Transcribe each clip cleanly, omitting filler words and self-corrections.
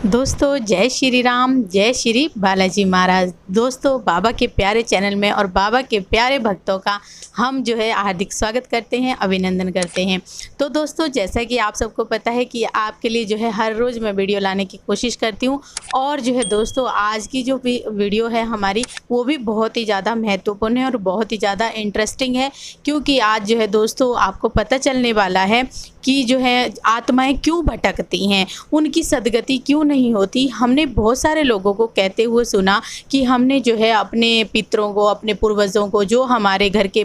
दोस्तों जय श्री राम, जय श्री बालाजी महाराज। दोस्तों बाबा के प्यारे चैनल में और बाबा के प्यारे भक्तों का हम जो है हार्दिक स्वागत करते हैं, अभिनंदन करते हैं। तो दोस्तों जैसा कि आप सबको पता है कि आपके लिए जो है हर रोज़ मैं वीडियो लाने की कोशिश करती हूँ। और जो है दोस्तों आज की जो भी वीडियो है हमारी वो भी बहुत ही ज़्यादा महत्वपूर्ण है और बहुत ही ज़्यादा इंटरेस्टिंग है, क्योंकि आज जो है दोस्तों आपको पता चलने वाला है कि जो है आत्माएं क्यों भटकती हैं, उनकी सदगति क्यों नहीं होती। हमने बहुत सारे लोगों को कहते हुए सुना कि हमने जो है अपने पितरों को, अपने पूर्वजों को जो हमारे घर के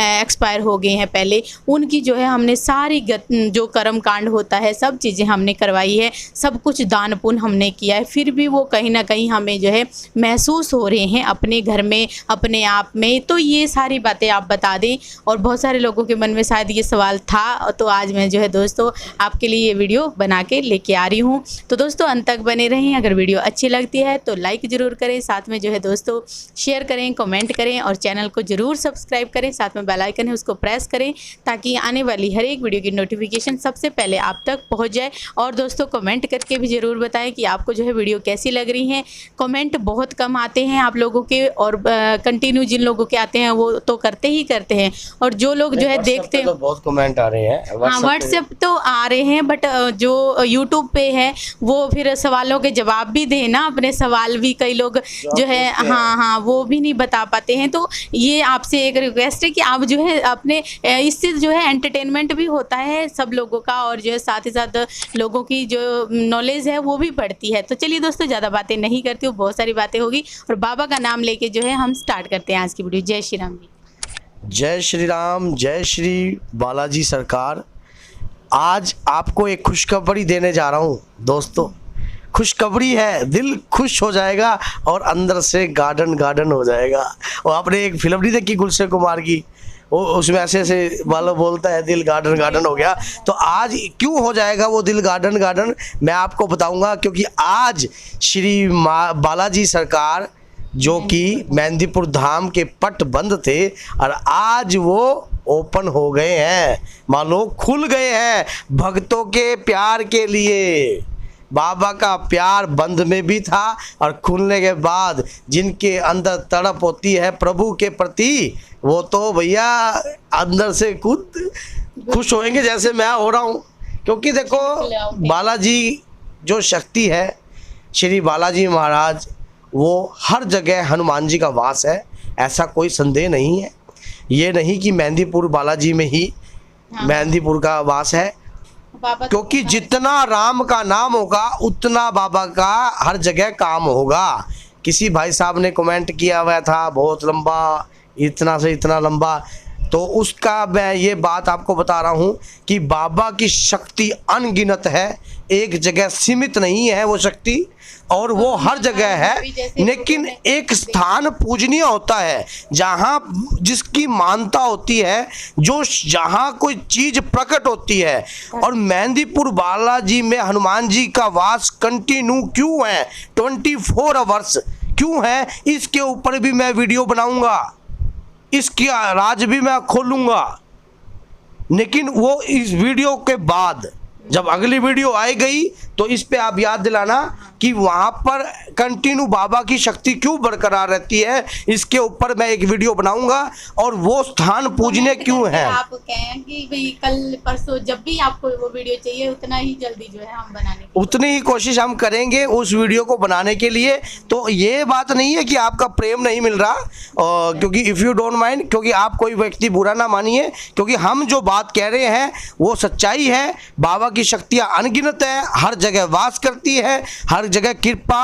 एक्सपायर हो गए हैं पहले, उनकी जो है हमने सारी जो कर्म कांड होता है सब चीज़ें हमने करवाई है, सब कुछ दान पुण्य हमने किया है, फिर भी वो कहीं ना कहीं हमें जो है महसूस हो रहे हैं अपने घर में, अपने आप में। तो ये सारी बातें आप बता दें। और बहुत सारे लोगों के मन में शायद ये सवाल था, तो आज मैं जो है दोस्तों आपके लिए ये वीडियो बना के लेके आ रही हूँ। तो दोस्तों अंत तक बने रहें। अगर वीडियो अच्छी लगती है तो लाइक ज़रूर करें, साथ में जो है दोस्तों शेयर करें, कमेंट करें और चैनल को ज़रूर सब्सक्राइब करें। साथ में बेल आइकन है उसको प्रेस करें ताकि आने वाली हर एक वीडियो की नोटिफिकेशन सबसे पहले आप तक पहुँच जाए। और दोस्तों कमेंट करके भी ज़रूर बताएं कि आपको जो है वीडियो कैसी लग रही है। कमेंट बहुत कम आते हैं आप लोगों के, और कंटिन्यू जिन लोगों के आते हैं वो तो करते ही करते हैं, और जो लोग जो है देखते हैं तो बहुत कमेंट आ रहे हैं। हाँ व्हाट्सएप तो आ रहे हैं, बट जो यूट्यूब पे है वो फिर सवालों के जवाब भी देना, अपने सवाल भी कई लोग जो है हाँ वो भी नहीं बता पाते हैं। तो ये आपसे एक रिक्वेस्ट है कि आप जो है अपने इससे जो है एंटरटेनमेंट भी होता है सब लोगों का, और जो है साथ ही साथ लोगों की जो नॉलेज है वो भी बढ़ती है। तो चलिए दोस्तों ज़्यादा बातें नहीं करती हूँ, बहुत सारी बातें होगी और बाबा का नाम लेके जो है हम स्टार्ट करते हैं आज की वीडियो। जय श्री राम जी। जय श्री राम, जय श्री बालाजी सरकार। आज आपको एक खुशखबरी देने जा रहा हूँ दोस्तों। खुशखबरी है, दिल खुश हो जाएगा और अंदर से गार्डन गार्डन हो जाएगा। और आपने एक फिल्म नहीं देखी गुलशन कुमार की, वो उसमें ऐसे ऐसे वाला बोलता है दिल गार्डन गार्डन हो गया। तो आज क्यों हो जाएगा वो दिल गार्डन गार्डन, मैं आपको बताऊंगा। क्योंकि आज श्री बालाजी सरकार जो कि मेहंदीपुर धाम के पट बंद थे और आज वो ओपन हो गए हैं, मानो खुल गए हैं भक्तों के प्यार के लिए। बाबा का प्यार बंद में भी था और खुलने के बाद जिनके अंदर तड़प होती है प्रभु के प्रति, वो तो भैया अंदर से खुद खुश होंगे जैसे मैं हो रहा हूँ। क्योंकि देखो बालाजी जो शक्ति है, श्री बालाजी महाराज, वो हर जगह हनुमान जी का वास है, ऐसा कोई संदेह नहीं है। ये नहीं कि मेहंदीपुर बालाजी में ही मेहंदीपुर का वास है, क्योंकि जितना राम का नाम होगा उतना बाबा का हर जगह काम होगा। किसी भाई साहब ने कमेंट किया हुआ था बहुत लंबा, इतना से इतना लंबा, तो उसका मैं ये बात आपको बता रहा हूँ कि बाबा की शक्ति अनगिनत है, एक जगह सीमित नहीं है वो शक्ति, और वो हर जगह है। लेकिन एक स्थान पूजनीय होता है जहाँ जिसकी मानता होती है, जो जहाँ कोई चीज प्रकट होती है। और मेहंदीपुर बालाजी में हनुमान जी का वास कंटिन्यू क्यों है, 24 आवर्स क्यों है, इसके ऊपर भी मैं वीडियो बनाऊंगा, इसकी राज भी मैं खोलूंगा। लेकिन वो इस वीडियो के बाद जब अगली वीडियो आई गई तो इस पे आप याद दिलाना कि वहाँ पर कंटिन्यू बाबा की शक्ति क्यों बरकरार रहती है, इसके ऊपर मैं एक वीडियो बनाऊंगा। और वो स्थान पूजने क्यों है, आप कहें कि भाई कल परसों जब भी आपको वो वीडियो चाहिए उतना ही जल्दी जो है हम बनाने की उतनी ही कोशिश हम करेंगे उस वीडियो को बनाने के लिए। तो ये बात नहीं है कि आपका प्रेम नहीं मिल रहा, क्योंकि इफ़ यू डोंट माइंड, क्योंकि आप कोई व्यक्ति बुरा ना मानिए, क्योंकि हम जो बात कह रहे हैं वो सच्चाई है। बाबा की शक्तियाँ अनगिनत है, हर जगह वास करती है, हर जगह कृपा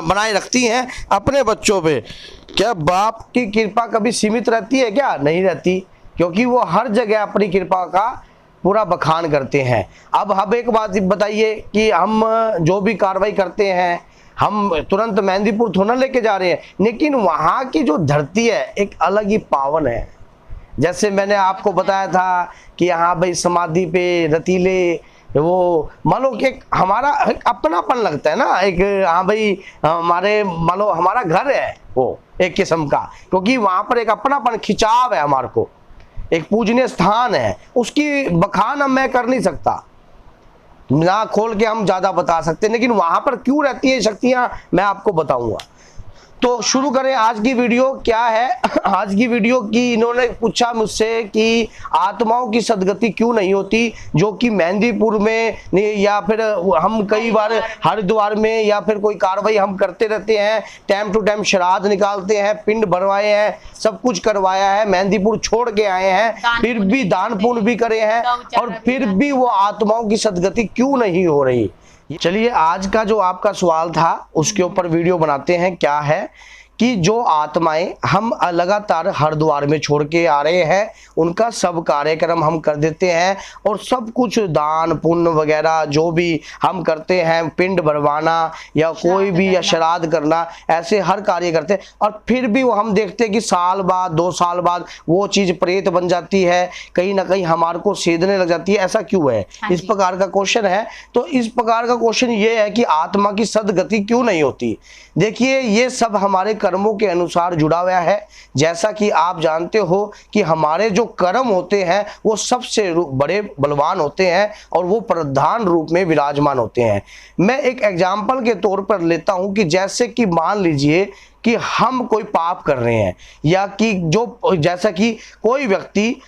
बनाए रखती हैं अपने बच्चों पे। क्या बाप की कृपा कभी सीमित रहती है? क्या नहीं रहती, क्योंकि वो हर जगह अपनी कृपा का पूरा बखान करते हैं। अब हम एक बात बताइए कि हम जो भी कार्रवाई करते हैं हम तुरंत मेहंदीपुर थोड़ा लेके जा रहे हैं, लेकिन वहाँ की जो धरती है एक अलग ही पावन है। जैसे मैंने आपको बताया था कि यहाँ भाई समाधि पे रतीले वो मान लो कि हमारा एक अपनापन लगता है ना, एक हाँ भाई हमारे मान लो हमारा घर है वो एक किस्म का, क्योंकि वहाँ पर एक अपनापन खिंचाव है हमारे को, एक पूजनीय स्थान है, उसकी बखान अब मैं कर नहीं सकता। ना खोल के हम ज्यादा बता सकते, लेकिन वहां पर क्यों रहती है शक्तियां मैं आपको बताऊंगा। तो शुरू करें आज की वीडियो। क्या है आज की वीडियो की, इन्होंने पूछा मुझसे कि आत्माओं की सदगति क्यों नहीं होती, जो कि मेहंदीपुर में या फिर हम कई बार हरिद्वार में या फिर कोई कार्रवाई हम करते रहते हैं, टाइम टू टाइम श्राद्ध निकालते हैं, पिंड भरवाए हैं, सब कुछ करवाया है, मेहंदीपुर छोड़ के आए हैं, फिर भी दान पुण्य भी करे हैं, और फिर भी वो आत्माओं की सदगति क्यों नहीं हो रही। चलिए आज का जो आपका सवाल था उसके ऊपर वीडियो बनाते हैं। क्या है कि जो आत्माएं हम लगातार हरिद्वार में छोड़ के आ रहे हैं, उनका सब कार्यक्रम हम कर देते हैं, और सब कुछ दान पुण्य वगैरह जो भी हम करते हैं, पिंड भरवाना या कोई भी या श्राद्ध करना, ऐसे हर कार्य करते हैं, और फिर भी वो हम देखते हैं कि साल बाद 2 साल बाद वो चीज़ प्रेत बन जाती है, कहीं ना कहीं हमारे को सेधने लग जाती है। ऐसा क्यों है? इस प्रकार का क्वेश्चन है। तो इस प्रकार का क्वेश्चन ये है कि आत्मा की सदगति क्यों नहीं होती। देखिए ये सब हमारे कर्मों के अनुसार जुड़ा हुआ है। जैसा कि आप जानते हो कि हमारे जो कर्म होते हैं वो सबसे बड़े बलवान होते हैं और वो प्रधान रूप में विराजमान होते हैं। मैं एक एग्जाम्पल के तौर पर लेता हूं कि जैसे कि मान लीजिए कि हम कोई पाप कर रहे हैं, या कि जो जैसा कि कोई व्यक्ति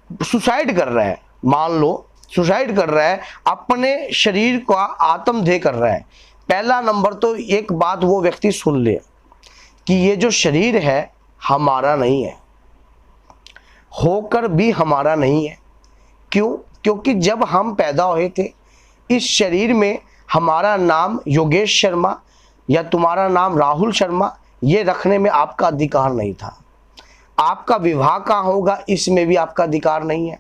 सुसाइड कर रहा है, मान लो सुसाइड कर रहा है, अपने शरीर का आत्मदेह कर रहा है। पहला नंबर तो एक बात वो व्यक्ति सुन ले कि ये जो शरीर है हमारा नहीं है, होकर भी हमारा नहीं है। क्यों? क्योंकि जब हम पैदा हुए थे इस शरीर में हमारा नाम योगेश शर्मा या तुम्हारा नाम राहुल शर्मा ये रखने में आपका अधिकार नहीं था। आपका विवाह कहाँ होगा इसमें भी आपका अधिकार नहीं है।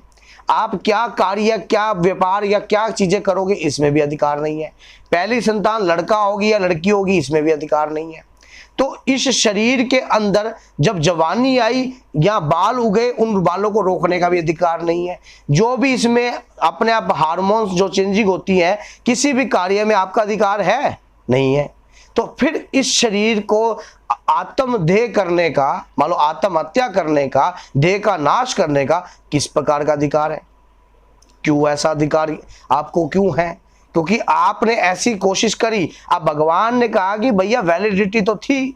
आप क्या कार्य, क्या व्यापार या क्या चीजें करोगे इसमें भी अधिकार नहीं है। पहली संतान लड़का होगी या लड़की होगी इसमें भी अधिकार नहीं है। तो इस शरीर के अंदर जब जवानी आई या बाल उगे, उन बालों को रोकने का भी अधिकार नहीं है। जो भी इसमें अपने आप हार्मोन्स जो चेंजिंग होती है, किसी भी कार्य में आपका अधिकार है नहीं है। तो फिर इस शरीर को आत्मदेह करने का, मान लो आत्महत्या करने का, देह का नाश करने का किस प्रकार का अधिकार है? क्यों ऐसा अधिकार आपको क्यों है? क्योंकि आपने ऐसी कोशिश करी। अब भगवान ने कहा कि भैया वैलिडिटी तो थी,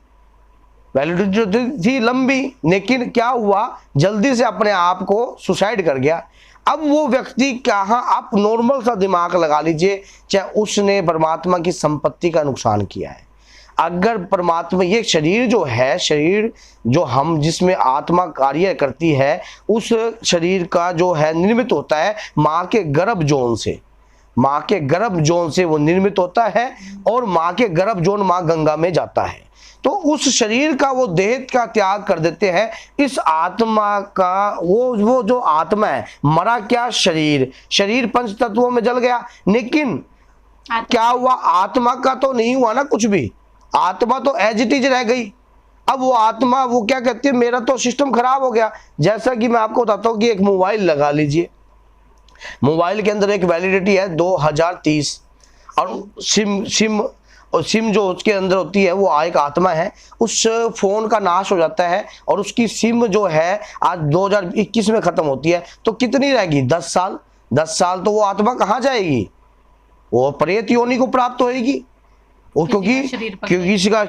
वैलिडिटी तो थी लंबी, लेकिन क्या हुआ, जल्दी से अपने आप को सुसाइड कर गया। अब वो व्यक्ति कहाँ, आप नॉर्मल सा दिमाग लगा लीजिए, चाहे उसने परमात्मा की संपत्ति का नुकसान किया है। अगर परमात्मा, ये शरीर जो है, शरीर जो हम जिसमें आत्मा कार्य करती है, उस शरीर का जो है निर्मित होता है माँ के गर्भ जोन से। माँ के गर्भ जोन से वो निर्मित होता है, और माँ के गर्भ जोन माँ गंगा में जाता है। तो उस शरीर का वो देह का त्याग कर देते हैं। इस आत्मा का वो जो आत्मा है, मरा क्या शरीर, शरीर पंच तत्वों में जल गया, लेकिन क्या हुआ, आत्मा का तो नहीं हुआ ना कुछ भी। आत्मा तो एज इट इज रह गई। अब वो आत्मा वो क्या कहती है, मेरा तो सिस्टम खराब हो गया। जैसा कि मैं आपको बताता हूँ कि एक मोबाइल लगा लीजिए, मोबाइल के अंदर एक वैलिडिटी है 2030, और सिम जो उसके अंदर होती है वो एक आत्मा है। उस फोन का नाश हो जाता है और उसकी सिम जो है आज 2021 में खत्म होती है, तो कितनी रहेगी? 10 साल। 10 साल तो वो आत्मा कहाँ जाएगी? वो प्रेत योनि को प्राप्त होएगी। और क्योंकि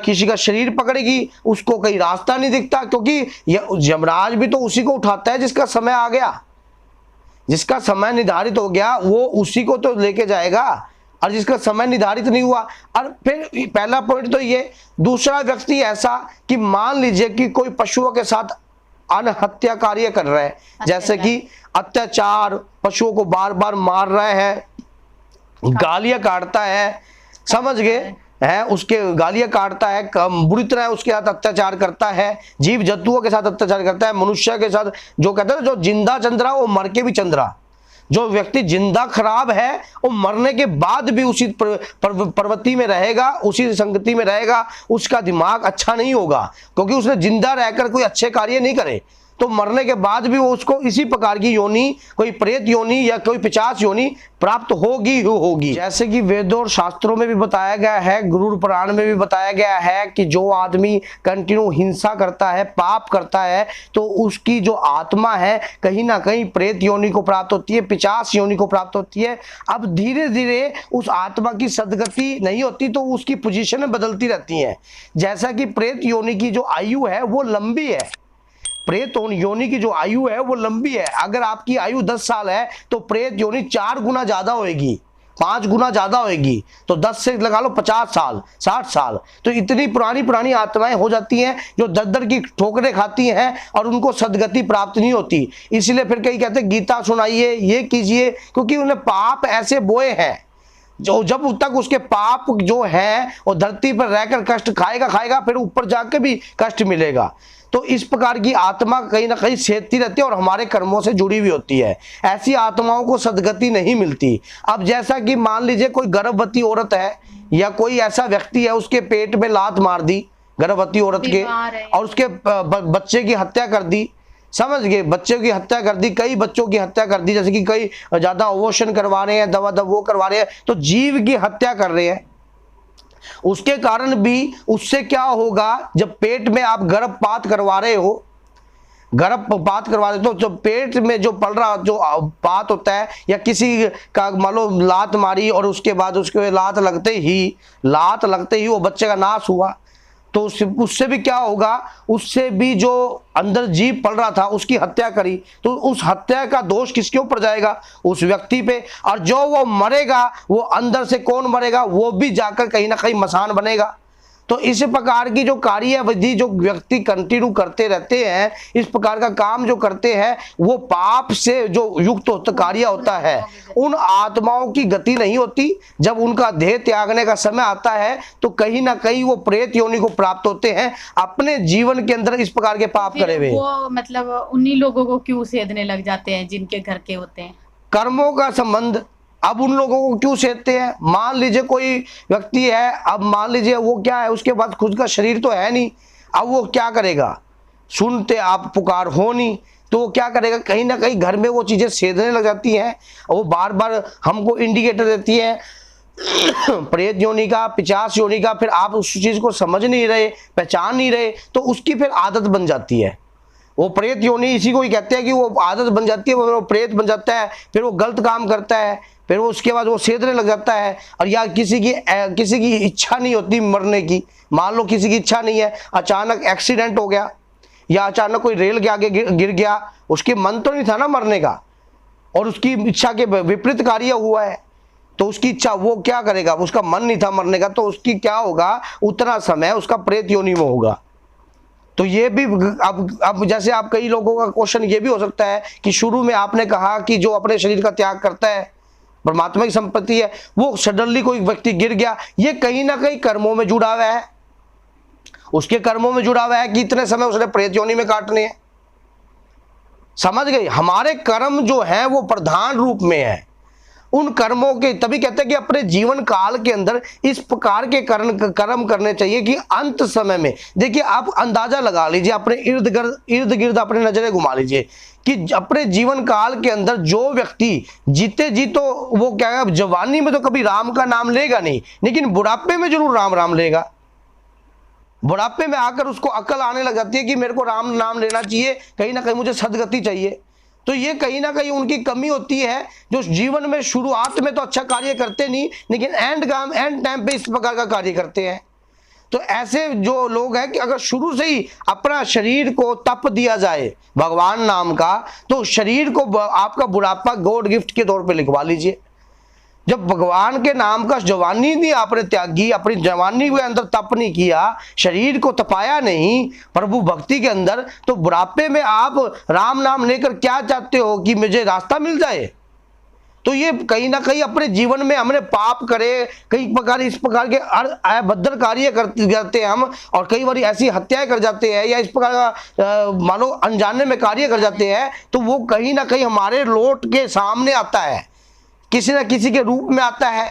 किसी का शरीर पकड़ेगी, उसको कहीं रास्ता नहीं दिखता, क्योंकि यमराज भी तो उसी को उठाता है जिसका समय आ गया, जिसका समय निर्धारित हो गया वो उसी को तो लेके जाएगा, और जिसका समय निर्धारित नहीं हुआ। और फिर पहला पॉइंट तो ये। दूसरा व्यक्ति ऐसा कि मान लीजिए कि कोई पशुओं के साथ अनहत्या कार्य कर रहा है, जैसे कि अत्याचार, पशुओं को बार बार मार रहा है, गालियां काटता है, समझ गए है, उसके गालियां काटता है, बुरी तरह उसके साथ अत्याचार करता है, जीव जंतुओं के साथ अत्याचार करता है, मनुष्य के साथ, जो कहते हैं जो जिंदा चंद्रा वो मर के भी चंद्रा। जो व्यक्ति जिंदा खराब है वो मरने के बाद भी उसी प्रवृत्ति में रहेगा, उसी संगति में रहेगा, उसका दिमाग अच्छा नहीं होगा, क्योंकि उसने जिंदा रहकर कोई अच्छे कार्य नहीं करे। तो मरने के बाद भी वो उसको इसी प्रकार की योनि, कोई प्रेत योनि या कोई पिशाच योनि प्राप्त होगी ही होगी। जैसे कि वेदों और शास्त्रों में भी बताया गया है, गुरु पुराण में भी बताया गया है कि जो आदमी कंटिन्यू हिंसा करता है, पाप करता है, तो उसकी जो आत्मा है कहीं ना कहीं प्रेत योनि को प्राप्त होती है, पिशाच योनि को प्राप्त होती है। अब धीरे धीरे उस आत्मा की सदगति नहीं होती तो उसकी पोजीशन बदलती रहती है। जैसा कि प्रेत योनि की जो आयु है वो लंबी है, प्रेत योनि की जो आयु है वो लंबी है। अगर आपकी आयु 10 साल है तो प्रेत योनि 4 गुना ज्यादा होगी, 5 गुना ज्यादा होगी, तो 10 से लगा लो 50 साल, 60 साल। तो इतनी पुरानी आत्माएं हो जाती हैं जो दर की ठोकरें खाती हैं और उनको सदगति प्राप्त नहीं होती। इसलिए फिर कई कहते हैं गीता सुनाइए, ये कीजिए, क्योंकि उन्हें पाप ऐसे बोए हैं जो जब तक उसके पाप जो है वो धरती पर रहकर कष्ट खाएगा, फिर ऊपर जाके भी कष्ट मिलेगा। तो इस प्रकार की आत्मा कहीं ना कहीं सेधती रहती है और हमारे कर्मों से जुड़ी हुई होती है। ऐसी आत्माओं को सदगति नहीं मिलती। अब जैसा कि मान लीजिए कोई गर्भवती औरत है या कोई ऐसा व्यक्ति है, उसके पेट में लात मार दी गर्भवती औरत के और उसके बच्चे की हत्या कर दी, समझ गए, बच्चे की हत्या कर दी, कई बच्चों की हत्या कर दी, जैसे कि कई ज्यादा अबॉर्शन करवा रहे हैं, दवा वो करवा रहे हैं, तो जीव की हत्या कर रहे हैं। उसके कारण भी उससे क्या होगा, जब पेट में आप गर्भपात करवा रहे हो, गर्भपात करवा रहे हो, तो पेट में जो पल रहा जो पात होता है या किसी का मान लो लात मारी और उसके बाद उसके लात लगते ही वो बच्चे का नाश हुआ, तो उससे भी क्या होगा, उससे भी जो अंदर जीव पल रहा था उसकी हत्या करी, तो उस हत्या का दोष किसके ऊपर जाएगा, उस व्यक्ति पे। और जो वो मरेगा वो अंदर से कौन मरेगा, वो भी जाकर कहीं ना कहीं मसान बनेगा। तो इस प्रकार की जो कार्यविधि जो व्यक्ति कंटिन्यू करते रहते हैं, इस प्रकार का काम जो करते हैं, वो पाप से जो युक्त होता कार्य होता है, उन आत्माओं की गति नहीं होती। जब उनका देह त्यागने का समय आता है तो कहीं ना कहीं वो प्रेत योनि को प्राप्त होते हैं अपने जीवन के अंदर इस प्रकार के पाप करे हुए। वो मतलब उन्हीं लोगों को क्यों सेधने लग जाते हैं जिनके घर के होते हैं? कर्मों का संबंध। अब उन लोगों को क्यों सेधते हैं? मान लीजिए कोई व्यक्ति है, अब मान लीजिए वो क्या है, उसके पास खुद का शरीर तो है नहीं, अब वो क्या करेगा, सुनते आप पुकार हो नहीं, तो वो क्या करेगा, कहीं ना कहीं घर में वो चीजें सेधने लग जाती हैं और वो बार बार हमको इंडिकेटर देती है प्रेत योनि का, पिशाच योनि का। फिर आप उस चीज को समझ नहीं रहे, पहचान नहीं रहे, तो उसकी फिर आदत बन जाती है। वो प्रेत योनि इसी को ही कहते हैं कि वो आदत बन जाती है, वो प्रेत बन जाता है, फिर वो गलत काम करता है, फिर वो उसके बाद वो सेधने लग जाता है। और या किसी की इच्छा नहीं होती मरने की, मान लो किसी की इच्छा नहीं है, अचानक एक्सीडेंट हो गया या अचानक कोई रेल के आगे गिर गया, उसके मन तो नहीं था ना मरने का और उसकी इच्छा के विपरीत कार्य हुआ है, तो उसकी इच्छा, वो क्या करेगा, उसका मन नहीं था मरने का, तो उसकी क्या होगा, उतना समय उसका प्रेत योनि में होगा। तो ये भी अब जैसे आप कई लोगों का क्वेश्चन ये भी हो सकता है कि शुरू में आपने कहा कि जो अपने शरीर का त्याग करता है, परमात्मा की संपत्ति है, वो सडनली कोई व्यक्ति गिर गया, ये कहीं ना कहीं कर्मों में जुड़ा हुआ है, उसके कर्मों में जुड़ा हुआ है कि इतने समय उसने प्रेत योनि में काटने हैं। समझ गए, हमारे कर्म जो है वो प्रधान रूप में है, उन कर्मों के, तभी कहते हैं कि अपने जीवन काल के अंदर इस प्रकार के कर्म करने चाहिए कि अंत समय में, देखिए आप अंदाजा लगा लीजिए, अपने इर्द गिर्द अपने नजरें घुमा लीजिए कि अपने जीवन काल के अंदर जो व्यक्ति जीते जी, तो वो क्या है, जवानी में तो कभी राम का नाम लेगा नहीं, लेकिन बुढ़ापे में जरूर राम राम लेगा। बुढ़ापे में आकर उसको अकल आने लग जाती है कि मेरे को राम नाम लेना चाहिए, कहीं ना कहीं मुझे सदगति चाहिए। तो ये कहीं ना कहीं उनकी कमी होती है, जो जीवन में शुरुआत में तो अच्छा कार्य करते नहीं, लेकिन एंड टाइम पे इस प्रकार का कार्य करते हैं। तो ऐसे जो लोग हैं कि अगर शुरू से ही अपना शरीर को तप दिया जाए भगवान नाम का, तो शरीर को आपका बुढ़ापा गॉड गिफ्ट के तौर पे लिखवा लीजिए। जब भगवान के नाम का जवानी नहीं आपने त्यागी, अपनी जवानी के अंदर तप नहीं किया, शरीर को तपाया नहीं प्रभु भक्ति के अंदर, तो बुढ़ापे में आप राम नाम लेकर क्या चाहते हो कि मुझे रास्ता मिल जाए? तो ये कहीं ना कहीं अपने जीवन में हमने पाप करे, कई प्रकार इस प्रकार के अभद्र कार्य करते हैं हम, और कई बार ऐसी हत्याएं कर जाते हैं या इस प्रकार का मानो अनजाने में कार्य कर जाते हैं, तो वो कहीं ना कहीं हमारे लौट के सामने आता है, किसी न किसी के रूप में आता है,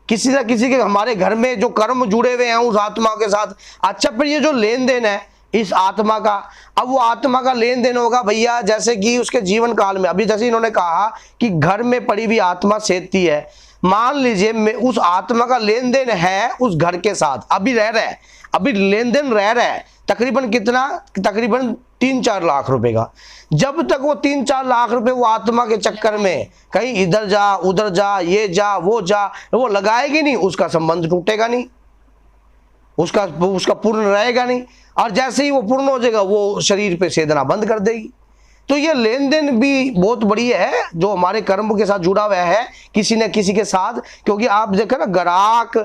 किसी न किसी के हमारे घर में जो कर्म जुड़े हुए हैं उस आत्मा के साथ। अच्छा, फिर ये जो लेन देन है, इस आत्मा का। अब वो आत्मा का लेन देन होगा भैया, जैसे कि उसके जीवन काल में, अभी जैसे इन्होंने कहा कि घर में पड़ी हुई आत्मा सेधती है, मान लीजिए मैं उस आत्मा का लेन देन है उस घर के साथ, अभी रह रहा है, अभी लेन देन रह रहा है, तकरीबन कितना, तकरीबन 3-4 लाख रुपए का। जब तक वो 3-4 लाख रुपए वो आत्मा के चक्कर में कहीं इधर जा उधर जा, ये जा वो जा, वो लगाएगी नहीं, उसका संबंध टूटेगा नहीं, उसका पूर्ण रहेगा नहीं। और जैसे ही वो पूर्ण हो जाएगा वो शरीर पे सेधना बंद कर देगी। तो ये लेन देन भी बहुत बड़ी है जो हमारे कर्म के साथ जुड़ा हुआ है किसी न किसी के साथ। क्योंकि आप देखें ना, ग्राहक,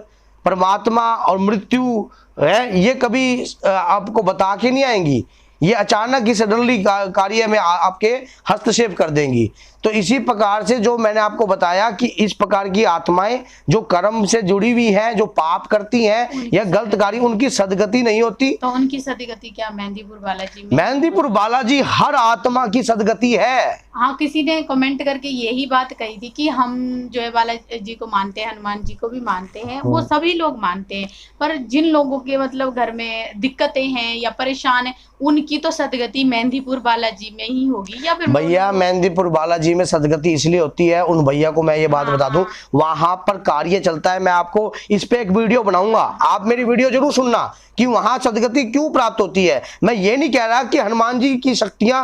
परमात्मा और मृत्यु है, ये कभी आपको बता के नहीं आएंगी, ये अचानक ही सडनली कार्य में आपके हस्तक्षेप कर देंगी। तो इसी प्रकार से जो मैंने आपको बताया कि इस प्रकार की आत्माएं जो कर्म से जुड़ी हुई हैं, जो पाप करती हैं या गलत कार्य, उनकी सदगति नहीं होती। तो उनकी सदगति क्या मेहंदीपुर बालाजी में? मेहंदीपुर बालाजी हर आत्मा की सदगति है। हाँ, किसी ने कमेंट करके यही बात कही थी कि हम जो है बालाजी को मानते हैं, हनुमान जी को भी मानते हैं, वो सभी लोग मानते हैं, पर जिन लोगों के मतलब घर में दिक्कतें हैं या परेशान है, उनकी तो सदगति मेहंदीपुर बालाजी में ही होगी। या फिर भैया मेहंदीपुर बालाजी में सदगति इसलिए होती है, उन भैया को मैं ये बात बता दूं, वहां पर कार्य चलता है। मैं आपको इस पे एक वीडियो बनाऊंगा, आप मेरी वीडियो जरूर सुनना कि वहां सदगति क्यों प्राप्त होती है। मैं ये नहीं कह रहा कि हनुमान जी की शक्तियां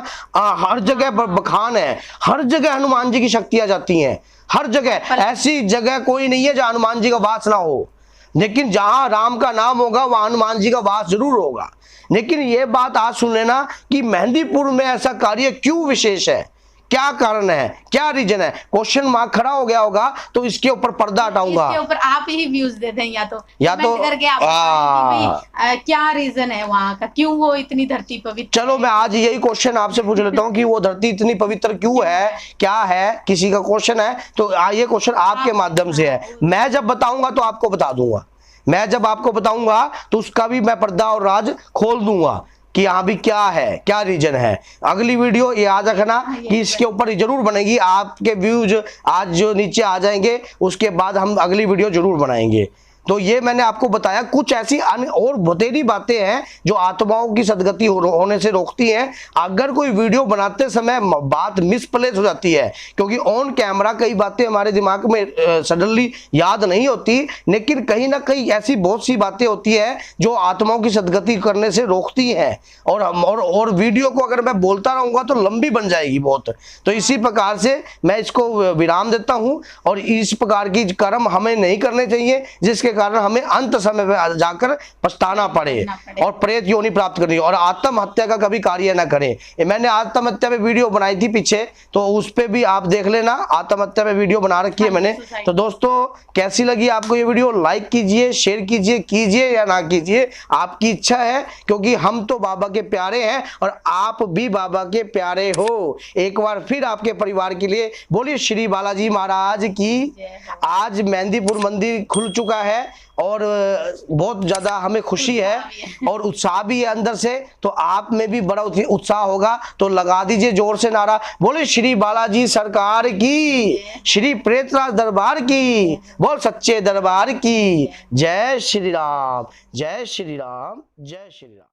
हर जगह बखान है, हर जगह हनुमान जी की शक्तियां जाती हैं, हर जगह। ऐसी जगह कोई नहीं है जहां हनुमान जी का वास ना हो, लेकिन जहां राम का नाम होगा वहां हनुमान जी का वास जरूर होगा। लेकिन ये बात आज सुन लेना कि मेहंदीपुर में ऐसा कार्य क्यों विशेष है, क्या कारण है, क्या रीजन है। क्वेश्चन मार्क खड़ा हो गया होगा तो इसके ऊपर पर्दा हटाऊंगा। इसके ऊपर आप ही व्यूज दे दें या तो करके आप क्या रीजन है वहाँ का, क्यों वो इतनी धरती पवित्र। चलो मैं आज यही क्वेश्चन आपसे पूछ लेता हूँ कि वो धरती इतनी पवित्र क्यों है, क्या है, किसी का क्वेश्चन है तो ये क्वेश्चन आपके माध्यम से है। मैं जब बताऊंगा तो आपको बता दूंगा, मैं जब आपको बताऊंगा तो उसका भी मैं पर्दा और राज खोल दूंगा कि यहाँ भी क्या है, क्या रीजन है। अगली वीडियो याद रखना कि इसके ऊपर जरूर बनेगी, आपके व्यूज आज जो नीचे आ जाएंगे उसके बाद हम अगली वीडियो जरूर बनाएंगे। तो ये मैंने आपको बताया, कुछ ऐसी और बतेरी बातें हैं जो आत्माओं की सदगति होने से रोकती हैं। अगर कोई वीडियो बनाते समय बात मिसप्लेस हो जाती है, क्योंकि ऑन कैमरा कई बातें हमारे दिमाग में सडनली याद नहीं होती, लेकिन कहीं ना कहीं ऐसी बहुत सी बातें होती है जो आत्माओं की सदगति करने से रोकती हैं। और वीडियो को अगर मैं बोलता रहूंगा तो लंबी बन जाएगी बहुत। तो इसी प्रकार से मैं इसको विराम देता हूँ, और इस प्रकार की कर्म हमें नहीं करने चाहिए जिसके कारण हमें अंत समय में जाकर पछताना पड़े और प्रेत योनि प्राप्त करनी, और आत्महत्या का कभी कार्य ना करें। मैंने आत्महत्या पे वीडियो बनाई थी पीछे, तो उस पे भी आप देख लेना, आत्महत्या पे वीडियो बना रखी है मैंने। तो दोस्तों कैसी लगी आपको ये वीडियो, लाइक कीजिए, शेयर कीजिए या ना कीजिए, आपकी इच्छा है, क्योंकि हम तो बाबा के प्यारे हैं और आप भी बाबा के प्यारे हो। एक बार फिर आपके परिवार के लिए बोलिए श्री बालाजी महाराज की। आज मेहंदीपुर मंदिर खुल चुका है और बहुत ज्यादा हमें खुशी है और उत्साह भी है अंदर से, तो आप में भी बड़ा उत्साह होगा। तो लगा दीजिए जोर से नारा, बोले श्री बालाजी सरकार की, श्री प्रेतराज दरबार की, बोल सच्चे दरबार की। जय श्री राम, जय श्री राम, जय श्री राम।